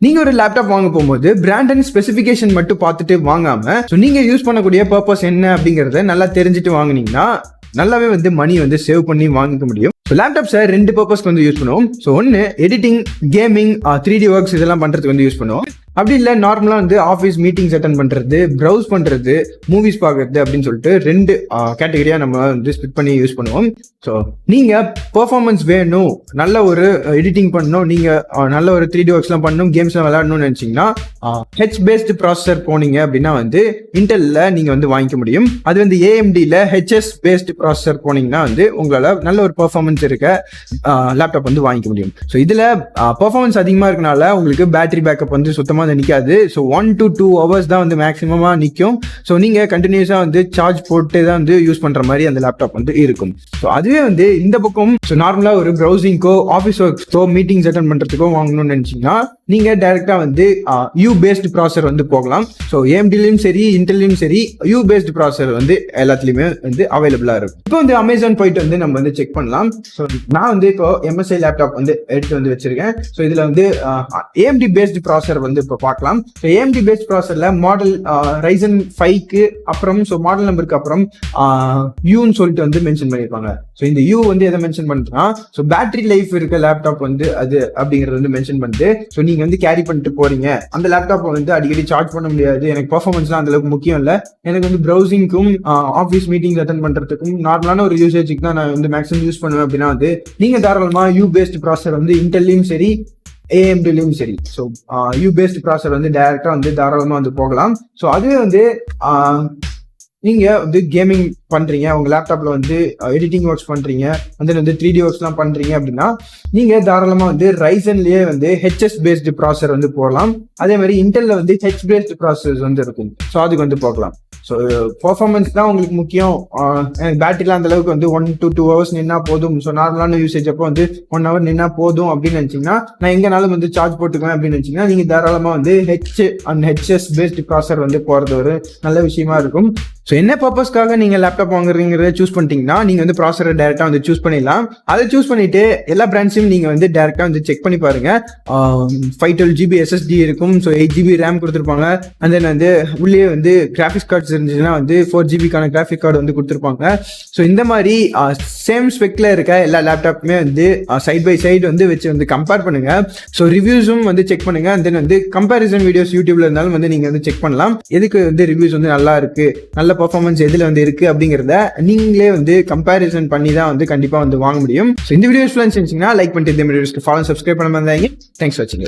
நீங்க ஒரு லேப்டாப் வாங்க போகும்போது பிராண்ட் அண்ட் ஸ்பெசிபிகேஷன் மட்டும் பார்த்துட்டு வாங்காம நீங்க யூஸ் பண்ணக்கூடிய பர்பஸ் என்ன அப்படிங்கறத நல்லா தெரிஞ்சுட்டு வாங்குனீங்கன்னா நல்லாவே மணி சேவ் பண்ணி வாங்கிக்க முடியும். லேப்டாப்ஸை 2 பர்பஸ்க்கு யூஸ் பண்ணுவோம். ஸோ ஒன்று எடிட்டிங், கேமிங், 3D ஒர்க்ஸ் இதெல்லாம் பண்றதுக்கு யூஸ் பண்ணுவோம். அப்படி இல்லை நார்மலாக ஆஃபீஸ் மீட்டிங்ஸ் அட்டன் பண்றது, ப்ரௌஸ் பண்றது, மூவிஸ் பார்க்கறது அப்படின்னு சொல்லிட்டு 2 கேட்டகரியா நம்ம ஸ்பிட் பண்ணி யூஸ் பண்ணுவோம். ஸோ நீங்க பெர்ஃபார்மன்ஸ் வேணும், நல்ல ஒரு எடிட்டிங் பண்ணணும், நீங்க நல்ல ஒரு 3D ஒர்க்ஸ்லாம் பண்ணணும், கேம்ஸ்லாம் விளையாடணும்னு நினைச்சீங்கன்னா ஹெச் பேஸ்டு ப்ராசஸர் போனீங்க அப்படின்னா இன்டெல்ல நீங்க வாங்கிக்க முடியும். அது ஏஎம்டியில் ஹெச்எஸ் பேஸ்டு ப்ராசஸர் போனீங்கன்னா உங்களால நல்ல ஒரு பெர்ஃபார்மன்ஸ் இருக்க லேப்டாப் வாங்கிக்க முடியும். ஸோ இதுல பெர்ஃபார்மன்ஸ் அதிகமா இருக்கனால உங்களுக்கு பேட்டரி பேக்கப் சுத்தமா நிக்காது. ஸோ 1 to 2 hours தான் மேக்ஸிமமா நிற்கும். ஸோ நீங்க கண்டினியூஸா சார்ஜ் போட்டு தான் யூஸ் பண்ற மாதிரி அந்த லேப்டாப் இருக்கும். ஸோ அதுவே இந்த பக்கம் நார்மலா ஒரு ப்ரௌசிங்க்கோ, ஆஃபீஸ் ஒர்க்ஸ்க்கோ, மீட்டிங்ஸ் அட்டன் பண்றதுக்கோ வாங்கணும்னு நினைச்சீங்கன்னா நீங்க டைரக்டா யூ பேஸ்டு ப்ராசஸர் போகலாம். ஸோ ஏஎம்டிலையும் சரி, இன்டெல்லையும் சரி, யூ பேஸ்டு ப்ராசஸர் எல்லாத்துலயுமே அவைலபிளா இருக்கும். இப்போ அமேசான் போயிட்டு நம்ம செக் பண்ணலாம். ஸோ நான் இப்போ எம்எஸ்ஐ லேப்டாப் எடுத்து வச்சிருக்கேன். ஸோ இதுல ஏஎம்டி பேஸ்டு ப்ராசஸர் இப்போ பார்க்கலாம். ஸோ ஏஎம்டி பேஸ்ட் ப்ராசஸர்ல மாடல் Ryzen 5க்கு அப்புறம் மாடல் நம்பருக்கு அப்புறம் யூன்னு சொல்லிட்டு மென்ஷன் பண்ணிருப்பாங்க. ஸோ இந்த யூ எதை மென்ஷன் பண்ணுறா, ஸோ பேட்டரி லைஃப் இருக்க லேப்டாப் அது அப்படிங்கறது மென்ஷன் பண்ணிட்டு, ஸோ நீங்க கேரி பண்ணிட்டு போறீங்க, அந்த லேப்டாப் அடிக்கடி சார்ஜ் பண்ண முடியாது, எனக்கு பெர்ஃபார்மன்ஸ்லாம் அந்த அளவுக்கு முக்கியம் இல்லை, எனக்கு ப்ரௌசிங்க்கும் ஆஃபீஸ் மீட்டிங் அட்டன் பண்றதுக்கும் நார்மலான ஒரு யூசேஜுக்கு தான் நான் மேக்ஸிமம் யூஸ் பண்ணுவேன் அப்படின்னா நீங்க தாராளமா யூ பேஸ்ட் ப்ராசஸர் இன்டெல்லையும் சரி, ஏஎம்டிலையும் சரி, ஸோ யூ பேஸ்ட் ப்ராசஸர் டைரக்டா தாராளமா போகலாம். ஸோ அதுவே நீங்க கேமிங் பண்றீங்க, உங்க லேப்டாப்ல எடிட்டிங் ஒர்க்ஸ் பண்றீங்க, 3D ஒர்க்ஸ்லாம் பண்றீங்க அப்படின்னா நீங்க தாராளமா ரைசன்லயே ஹெச்எஸ் பேஸ்டு ப்ராசஸர் போகலாம். அதே மாதிரி இன்டெல்ல ஹெச் பேஸ்டு ப்ராசஸர் இருக்கும். ஸோ அதுக்கு போகலாம். ஸோ பெர்ஃபார்மன்ஸ் தான் உங்களுக்கு முக்கியம், எனக்கு பேட்டரிலாம் அந்த அளவுக்கு 1 to 2 hours நின்னா போதும், ஸோ நார்மலான யூசேஜ் அப்போ 1 hour நின்னா போதும் அப்படின்னு நினைச்சீங்கன்னா, நான் எங்கனாலும் சார்ஜ் போட்டுக்குவேன் அப்படின்னு நினைச்சீங்கன்னா நீங்க தாராளமா H and HS based processor போறது ஒரு நல்ல விஷயமா இருக்கும். ஸோ என்ன பர்பஸ்க்காக நீங்க லேப்டாப் வாங்குறீங்கிறத சூஸ் பண்ணிட்டீங்கன்னா நீங்க ப்ராசஸரை டைரக்டா சூஸ் பண்ணிடலாம். அதை சூஸ் பண்ணிட்டு எல்லா பிராண்ட்ஸையும் நீங்க டைரக்டா செக் பண்ணி பாருங்க. 512GB SSD இருக்கும். ஸோ 8GB RAM கொடுத்துருப்பாங்க. அண்ட் தென் உள்ளே கிராஃபிக்ஸ் கார்ட்ஸ் இருந்துச்சுன்னா 4GB கிராஃபிக் கார்டு கொடுத்துருப்பாங்க. ஸோ இந்த மாதிரி சேம் ஸ்பெக்ல இருக்க எல்லா லேப்டாப்புமே சைட் பை சைடு வச்சு கம்பேர் பண்ணுங்க. ஸோ ரிவ்யூஸும் செக் பண்ணுங்க. அண்ட் தென் கம்பேரிசன் வீடியோஸ் யூடியூப்ல இருந்தாலும் நீங்க செக் பண்ணலாம். எதுக்கு ரிவ்யூஸ் நல்லா இருக்கு, நல்ல பெர்ஃபார்மன்ஸ் எதுல இருக்கு அப்படிங்கறத நீங்களே கம்பேரிசன் பண்ணி தான் கண்டிப்பா வாங்க முடியும். ஸோ இந்த வீடியோஸ் லைக் பண்ணிட்டு இந்த வீடியோஸ்க்கு ஃபாலோ, சப்ஸ்கிரைப் பண்ண மாதிரி. தேங்க்ஸ் ஃபார் வாட்சிங்.